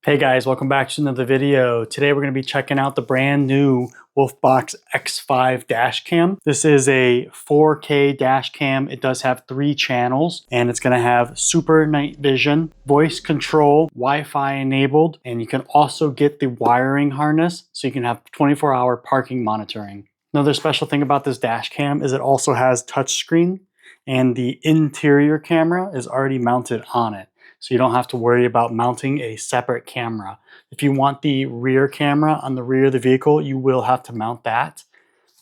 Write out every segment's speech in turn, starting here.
Hey guys, welcome back to another video. Today we're going to be checking out the brand new WOLFBOX X5 Dashcam. This is a 4K dashcam. It does have 3 channels and it's going to have super night vision, voice control, Wi-Fi enabled, and you can also get the wiring harness so you can have 24-hour parking monitoring. Another special thing about this dashcam is it also has touchscreen and the interior camera is already mounted on it. So you don't have to worry about mounting a separate camera. If you want the rear camera on the rear of the vehicle, you will have to mount that.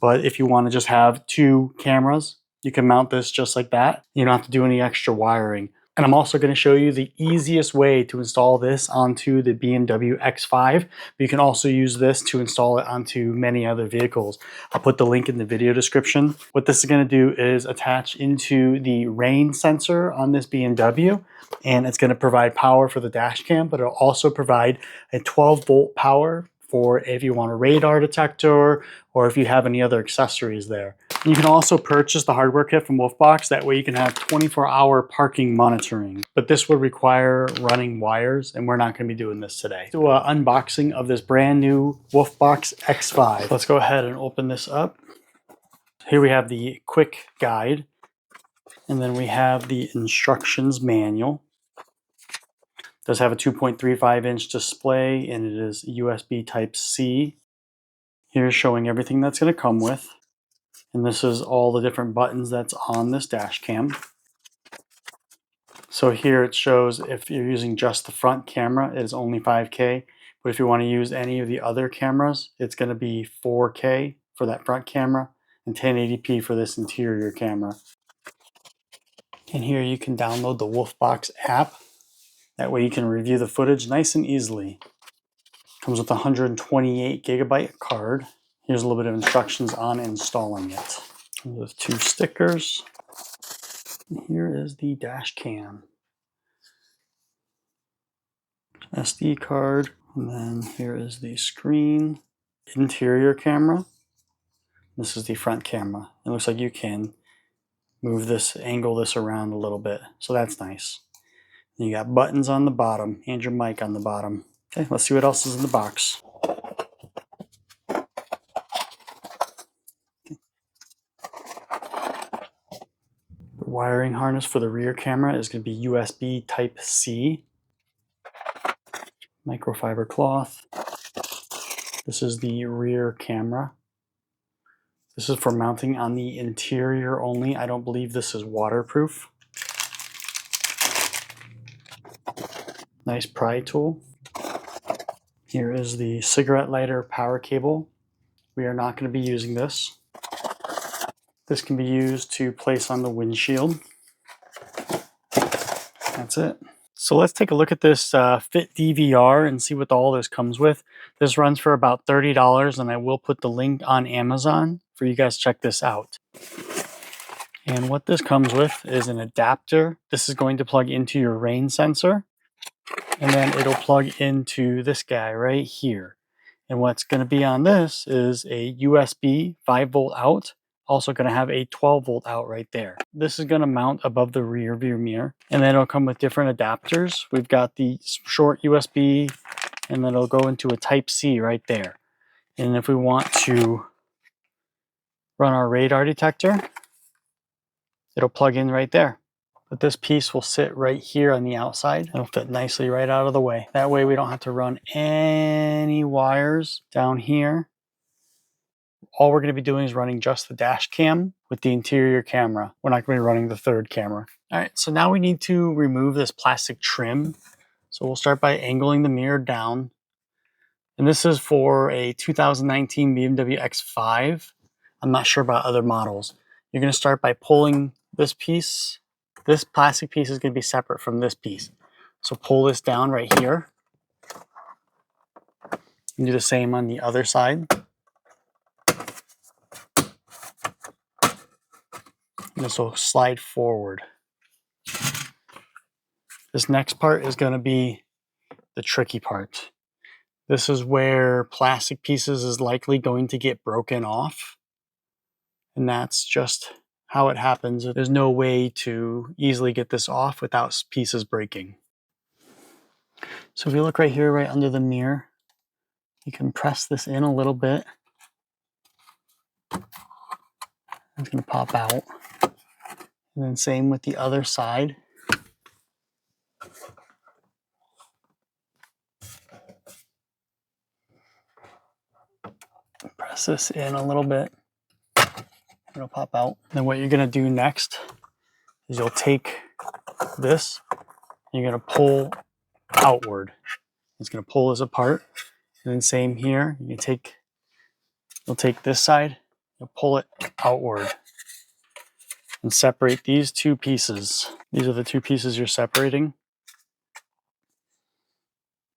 But if you want to just have 2 cameras, you can mount this just like that. You don't have to do any extra wiring. And I'm also going to show you the easiest way to install this onto the BMW X5. But you can also use this to install it onto many other vehicles. I'll put the link in the video description. What this is going to do is attach into the rain sensor on this BMW. And it's going to provide power for the dash cam, but it'll also provide a 12-volt power for if you want a radar detector or if you have any other accessories there. You can also purchase the hardware kit from WOLFBOX. That way you can have 24-hour parking monitoring. But this would require running wires, and we're not going to be doing this today. Do an unboxing of this brand new WOLFBOX X5. Let's go ahead and open this up. Here we have the quick guide. And then we have the instructions manual. It does have a 2.35-inch display, and it is USB Type-C. Here's showing everything that's going to come with. And this is all the different buttons that's on this dash cam. So here it shows if you're using just the front camera, it is only 5K. But if you want to use any of the other cameras, it's going to be 4K for that front camera and 1080p for this interior camera. And here you can download the WOLFBOX app. That way you can review the footage nice and easily. Comes with a 128 gigabyte card. Here's a little bit of instructions on installing it. Comes with 2 stickers. And here is the dash cam. SD card. And then here is the screen. Interior camera. This is the front camera. It looks like you can move this, angle this around a little bit. So that's nice. You got buttons on the bottom and your mic on the bottom. Okay, let's see what else is in the box. The wiring harness for the rear camera is going to be USB Type-C. Microfiber cloth. This is the rear camera. This is for mounting on the interior only. I don't believe this is waterproof. Nice pry tool. Here is the cigarette lighter power cable. We are not going to be using this. This can be used to place on the windshield. That's it. So let's take a look at this Fit DVR and see what all this comes with. This runs for about $30, and I will put the link on Amazon for you guys to check this out. And what this comes with is an adapter. This is going to plug into your rain sensor. And then it'll plug into this guy right here. And what's going to be on this is a USB 5-volt out. Also going to have a 12-volt out right there. This is going to mount above the rear view mirror. And then it'll come with different adapters. We've got the short USB, and then it'll go into a Type-C right there. And if we want to run our radar detector, it'll plug in right there. But this piece will sit right here on the outside. It'll fit nicely right out of the way. That way we don't have to run any wires down here. All we're going to be doing is running just the dash cam with the interior camera. We're not going to be running the third camera. All right, so now we need to remove this plastic trim. So we'll start by angling the mirror down. And this is for a 2019 BMW X5. I'm not sure about other models. You're going to start by pulling this piece. This plastic piece is going to be separate from this piece. So pull this down right here. And do the same on the other side. And this will slide forward. This next part is going to be the tricky part. This is where plastic pieces is likely going to get broken off. And that's just how it happens. There's no way to easily get this off without pieces breaking. So if you look right here, right under the mirror, you can press this in a little bit. It's going to pop out. And then same with the other side. Press this in a little bit. It'll pop out. Then what you're going to do next is you'll take this, and you're going to pull outward. It's going to pull this apart. And then same here, you'll take this side, you'll pull it outward and separate these two pieces. These are the two pieces you're separating.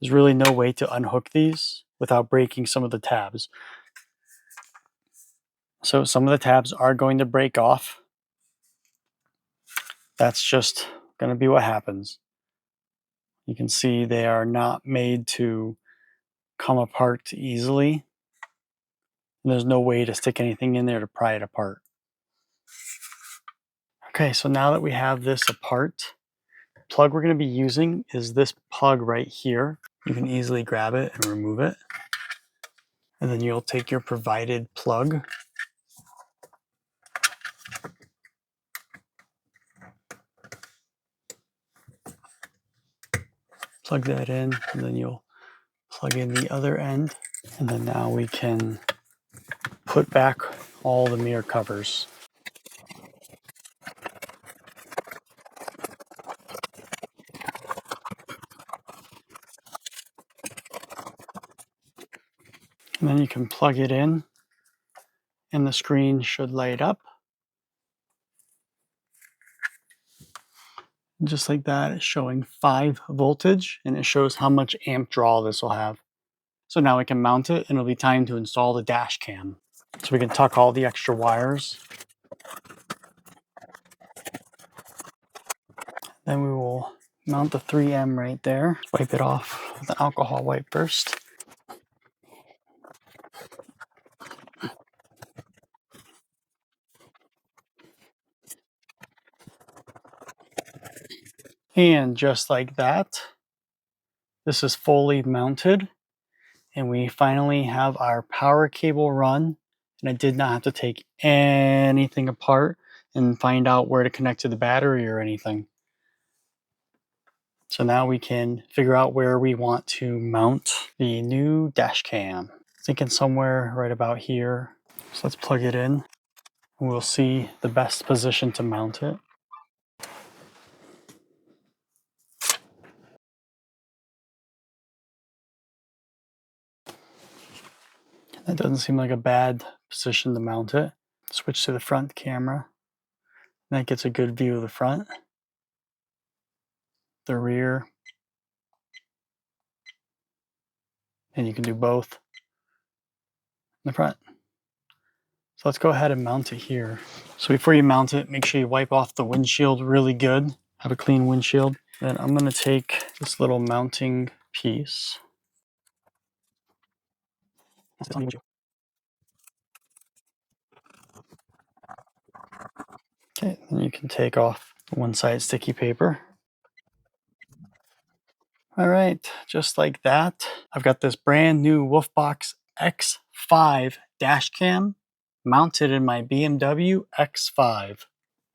There's really no way to unhook these without breaking some of the tabs. So some of the tabs are going to break off. That's just going to be what happens. You can see they are not made to come apart easily. And there's no way to stick anything in there to pry it apart. Okay, so now that we have this apart, the plug we're going to be using is this plug right here. You can easily grab it and remove it. And then you'll take your provided plug. Plug that in, and then you'll plug in the other end. And then now we can put back all the mirror covers. And then you can plug it in, and the screen should light up. And just like that, it's showing 5 voltage, and it shows how much amp draw this will have. So now we can mount it, and it'll be time to install the dash cam. So we can tuck all the extra wires. Then we will mount the 3M right there. Wipe it off with an alcohol wipe first. And just like that, this is fully mounted. And we finally have our power cable run. And I did not have to take anything apart and find out where to connect to the battery or anything. So now we can figure out where we want to mount the new dash cam. Thinking somewhere right about here. So let's plug it in. We'll see the best position to mount it. That doesn't seem like a bad position to mount it. Switch to the front camera. That gets a good view of the front, the rear, and you can do both in the front. So let's go ahead and mount it here. So before you mount it, make sure you wipe off the windshield really good. Have a clean windshield. Then I'm going to take this little mounting piece. Okay, then you can take off the one side sticky paper. All right, just like that, I've got this brand new WOLFBOX X5 Dashcam mounted in my BMW X5.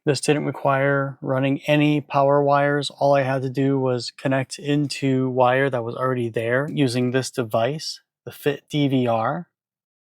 This didn't require running any power wires. All I had to do was connect into wire that was already there using this device, the Fit DVR.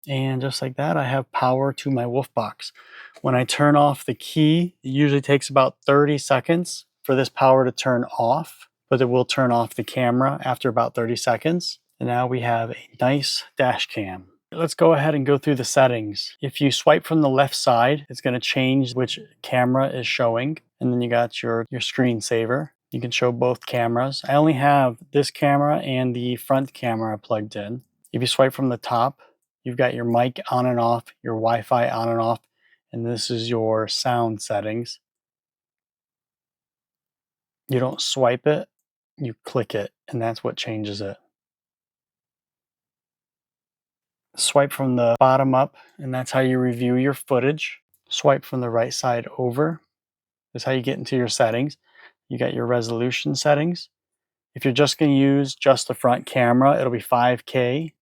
And just like that, I have power to my WOLFBOX. When I turn off the key, it usually takes about 30 seconds for this power to turn off, but it will turn off the camera after about 30 seconds. And now we have a nice dash cam. Let's go ahead and go through the settings. If you swipe from the left side, it's going to change which camera is showing. And then you got your screensaver. You can show both cameras. I only have this camera and the front camera plugged in. If you swipe from the top, you've got your mic on and off, your Wi-Fi on and off, and this is your sound settings. You don't swipe it, you click it, and that's what changes it. Swipe from the bottom up, and that's how you review your footage. Swipe from the right side over. That's how you get into your settings. You got your resolution settings. If you're just going to use just the front camera, it'll be 5K.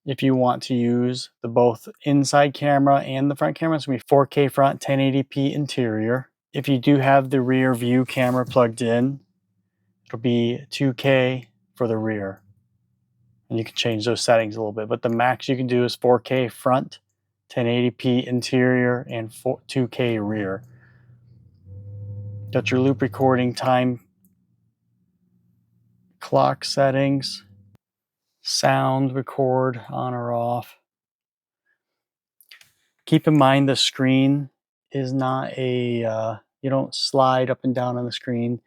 If you want to use the both inside camera and the front camera, it's going to be 4K front, 1080p interior. If you do have the rear view camera plugged in, it'll be 2K for the rear. And you can change those settings a little bit, but the max you can do is 4K front, 1080p interior, and 2K rear. Got your loop recording time, clock settings, sound record on or off. Keep in mind the screen is not a, you don't slide up and down on the screen.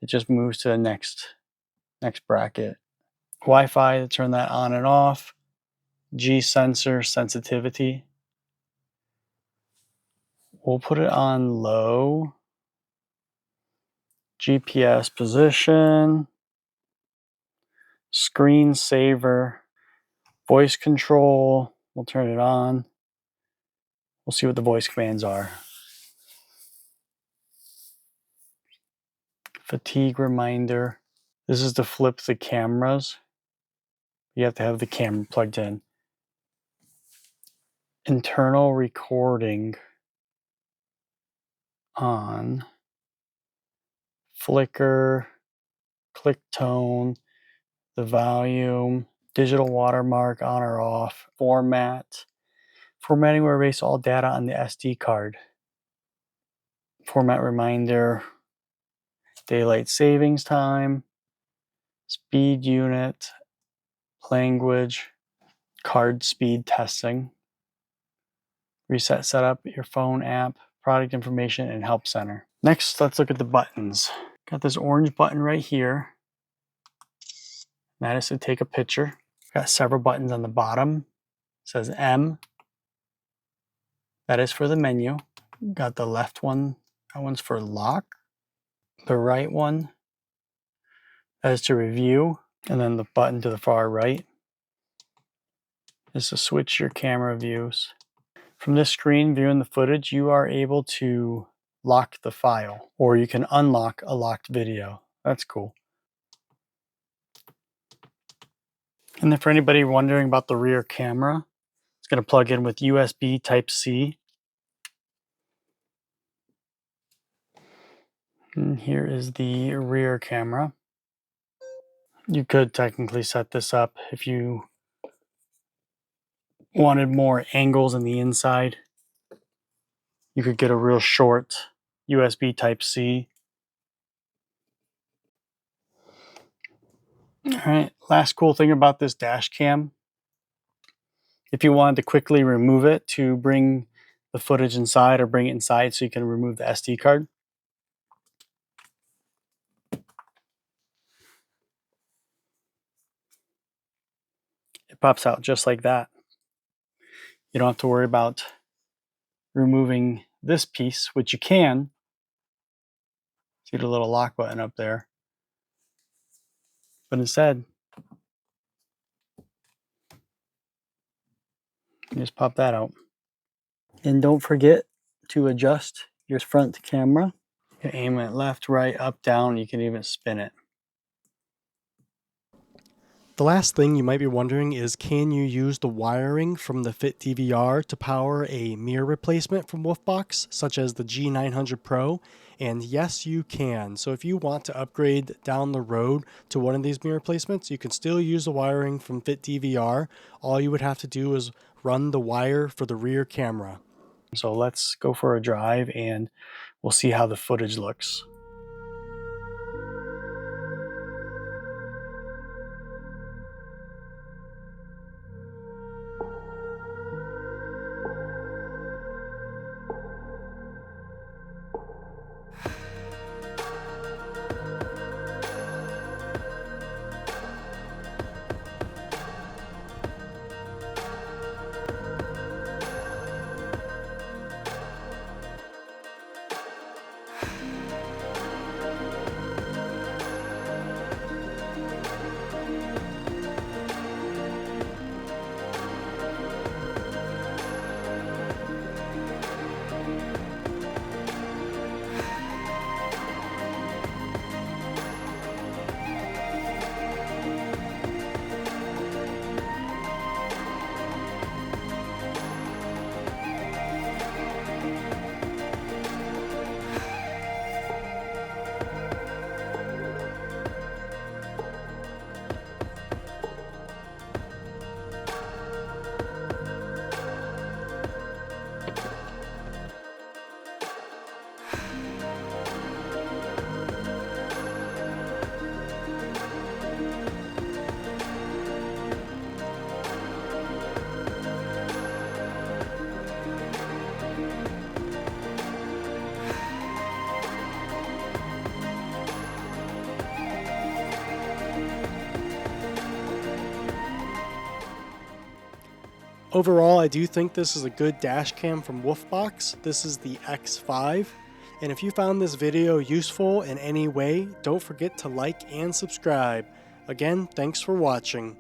It just moves to the next bracket. Wi-Fi to turn that on and off. G sensor sensitivity. We'll put it on low. GPS position. Screensaver. Voice control. We'll turn it on. We'll see what the voice commands are. Fatigue reminder. This is to flip the cameras. You have to have the camera plugged in. Internal recording on. Flicker, click tone, the volume, digital watermark on or off, format. Formatting will erase all data on the SD card. Format reminder, daylight savings time, speed unit, language, card speed testing, reset setup, your phone app, product information, and help center. Next, let's look at the buttons. Got this orange button right here. That is to take a picture. Got several buttons on the bottom. It says M. That is for the menu. Got the left one. That one's for lock. The right one, that is to review. And then the button to the far right is to switch your camera views. From this screen, viewing the footage, you are able to lock the file, or you can unlock a locked video. That's cool. And then for anybody wondering about the rear camera, it's going to plug in with USB Type-C. And here is the rear camera. You could technically set this up if you wanted more angles on the inside. You could get a real short USB Type-C. All right, last cool thing about this dash cam, if you wanted to quickly remove it to bring the footage inside or bring it inside so you can remove the SD card, it pops out just like that. You don't have to worry about removing this piece, which you can. See the little lock button up there. But instead, you just pop that out. And don't forget to adjust your front camera. You can aim it left, right, up, down. You can even spin it. The last thing you might be wondering is, can you use the wiring from the Fit DVR to power a mirror replacement from WOLFBOX, such as the G900 Pro? And yes, you can. So if you want to upgrade down the road to one of these mirror replacements, you can still use the wiring from Fit DVR. All you would have to do is run the wire for the rear camera. So let's go for a drive and we'll see how the footage looks. Overall, I do think this is a good dash cam from WOLFBOX. This is the X5. And if you found this video useful in any way, don't forget to like and subscribe. Again, thanks for watching.